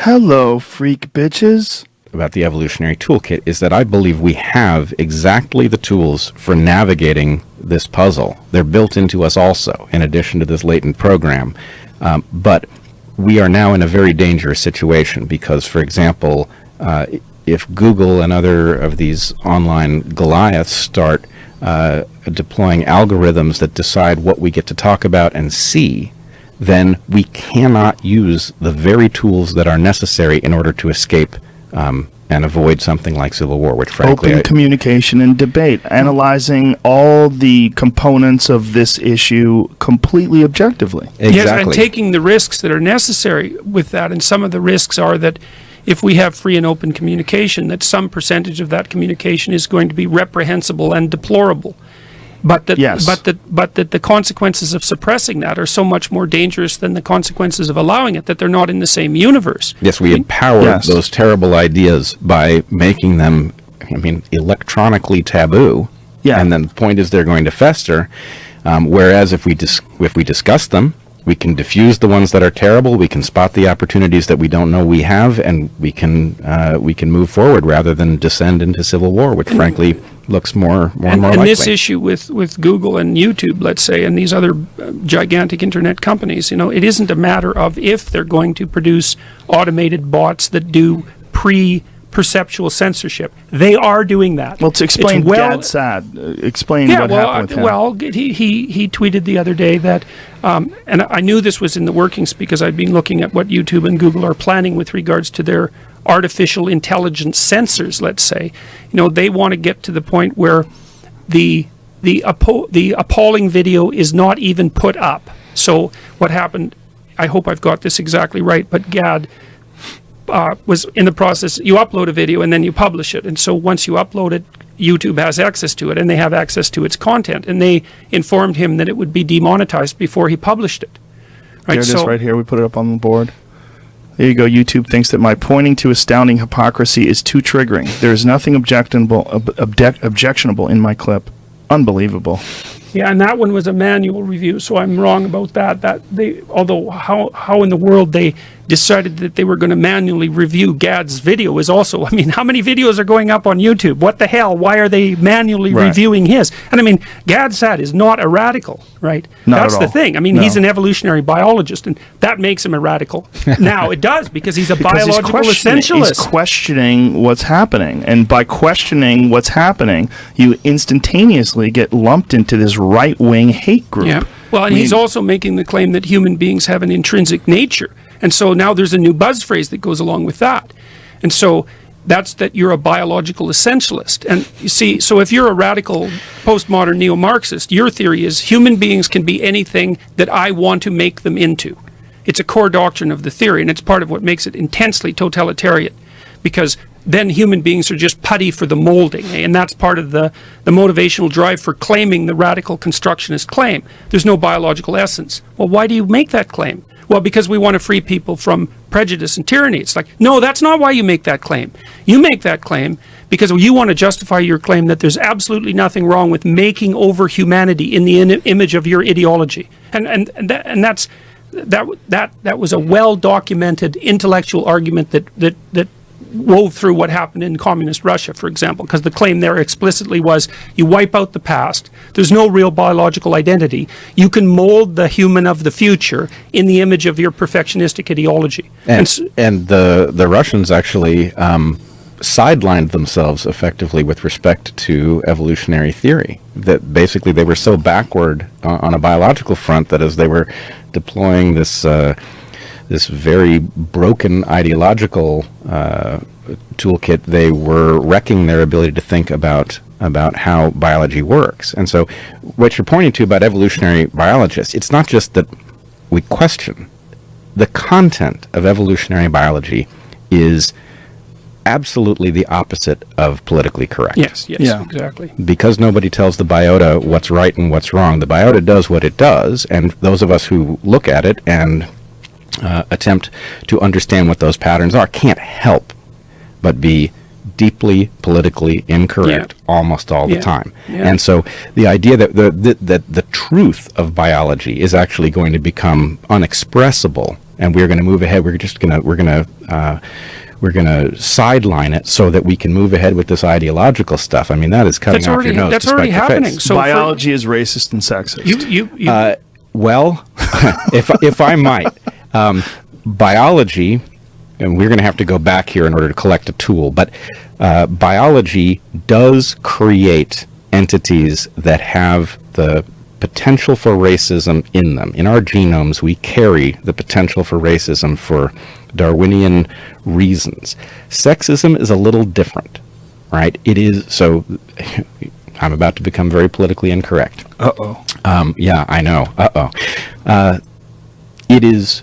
Hello, freak bitches. About the evolutionary toolkit is that I believe we have exactly the tools for navigating this puzzle. They're built into us also, in addition to this latent program. But we are now in a very dangerous situation because, for example, if Google and other of these online Goliaths start deploying algorithms that decide what we get to talk about and see, then we cannot use the very tools that are necessary in order to escape and avoid something like civil war, which frankly... Open communication and debate, analyzing all the components of this issue completely objectively. Exactly. Yes, and taking the risks that are necessary with that. And some of the risks are that if we have free and open communication, that some percentage of that communication is going to be reprehensible and deplorable. But that, yes. but that the consequences of suppressing that are so much more dangerous than the consequences of allowing it, that they're not in the same universe. Yes, we empowered those terrible ideas by making them, electronically taboo. Yeah. And then the point is they're going to fester. Whereas if we discuss them, we can diffuse the ones that are terrible. We can spot the opportunities that we don't know we have, and we can move forward rather than descend into civil war, which frankly looks more and more likely. And this issue with Google and YouTube, let's say, and these other gigantic internet companies, it isn't a matter of if they're going to produce automated bots that do perceptual censorship. They are doing that. Well, to explain Gad Saad, explain what happened with him. Well, he tweeted the other day that, and I knew this was in the workings because I'd been looking at what YouTube and Google are planning with regards to their artificial intelligence sensors, let's say. They want to get to the point where the appalling video is not even put up. So what happened, I hope I've got this exactly right, but Gad was in the process, you upload a video and then you publish it. And so once you upload it, YouTube has access to it and they have access to its content. And they informed him that it would be demonetized before he published it. Right? There it is right here. We put it up on the board. There you go. YouTube thinks that my pointing to astounding hypocrisy is too triggering. There is nothing objectionable in my clip. Unbelievable. Yeah, and that one was a manual review, so I'm wrong about that. Although how in the world they decided that they were going to manually review Gad's video is also, how many videos are going up on YouTube? What the hell? Why are they manually reviewing his? And Gad Saad is not a radical, right? That's the thing. He's an evolutionary biologist, and that makes him a radical. Now, it does, because he's a biological essentialist. He's questioning what's happening, and by questioning what's happening, you instantaneously get lumped into this right-wing hate group. Yeah. Well, and he's also making the claim that human beings have an intrinsic nature. And so now there's a new buzz phrase that goes along with that. And so that's that you're a biological essentialist. And you see, so if you're a radical postmodern neo-Marxist, your theory is human beings can be anything that I want to make them into. It's a core doctrine of the theory, and it's part of what makes it intensely totalitarian, because then human beings are just putty for the molding, and that's part of the motivational drive for claiming the radical constructionist claim. There's no biological essence. Well, why do you make that claim? Well, because we want to free people from prejudice and tyranny. It's like, no, that's not why you make that claim. You make that claim because you want to justify your claim that there's absolutely nothing wrong with making over humanity in the image of your ideology. And that was a well-documented intellectual argument that wove through what happened in communist Russia, for example, because the claim there explicitly was you wipe out the past, there's no real biological identity, you can mold the human of the future in the image of your perfectionistic ideology. And the Russians actually sidelined themselves effectively with respect to evolutionary theory, that basically they were so backward on a biological front that as they were deploying this very broken ideological toolkit, they were wrecking their ability to think about how biology works. And so what you're pointing to about evolutionary biologists, it's not just that we question. The content of evolutionary biology is absolutely the opposite of politically correct. Yes, exactly. Because nobody tells the biota what's right and what's wrong. The biota does what it does, and those of us who look at it and attempt to understand what those patterns are can't help but be deeply politically incorrect almost all the time. And so the idea that the truth of biology is actually going to become unexpressible and we're going to move ahead. We're going to sideline it so that we can move ahead with this ideological stuff. I mean, that is cutting off your nose. That's to spite already your happening. face. So Biology is racist and sexist. you Well, if I might, biology, and we're going to have to go back here in order to collect a tool, but biology does create entities that have the potential for racism in them. In our genomes, we carry the potential for racism for Darwinian reasons. Sexism is a little different, right? It is, so I'm about to become very politically incorrect. Uh-oh. Yeah, I know. It is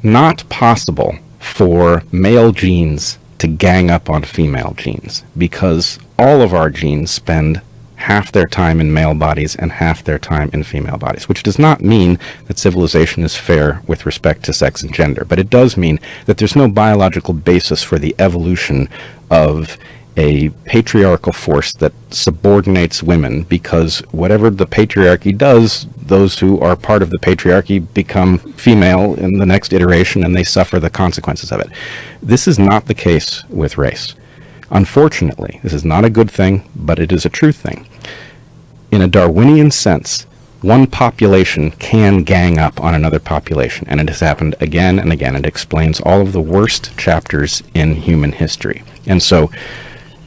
not possible for male genes to gang up on female genes because all of our genes spend half their time in male bodies and half their time in female bodies, which does not mean that civilization is fair with respect to sex and gender, but it does mean that there's no biological basis for the evolution of a patriarchal force that subordinates women, because whatever the patriarchy does, those who are part of the patriarchy become female in the next iteration and they suffer the consequences of it. This is not the case with race. Unfortunately, this is not a good thing, but it is a true thing. In a Darwinian sense, one population can gang up on another population, and it has happened again and again. It explains all of the worst chapters in human history. And so,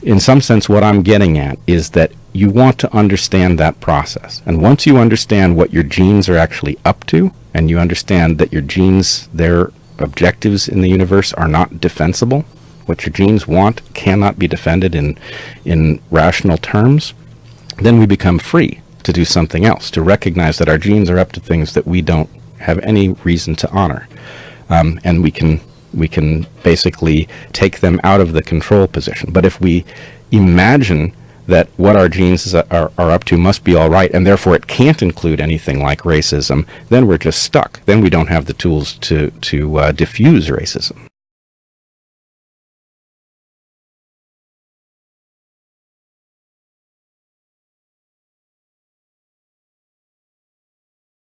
in some sense, what I'm getting at is that you want to understand that process. And once you understand what your genes are actually up to, and you understand that your genes, their objectives in the universe are not defensible, what your genes want cannot be defended in rational terms, then we become free to do something else, to recognize that our genes are up to things that we don't have any reason to honor. And we can basically take them out of the control position. But if we imagine that what our genes are up to must be all right, and therefore it can't include anything like racism, then we're just stuck. Then we don't have the tools to diffuse racism.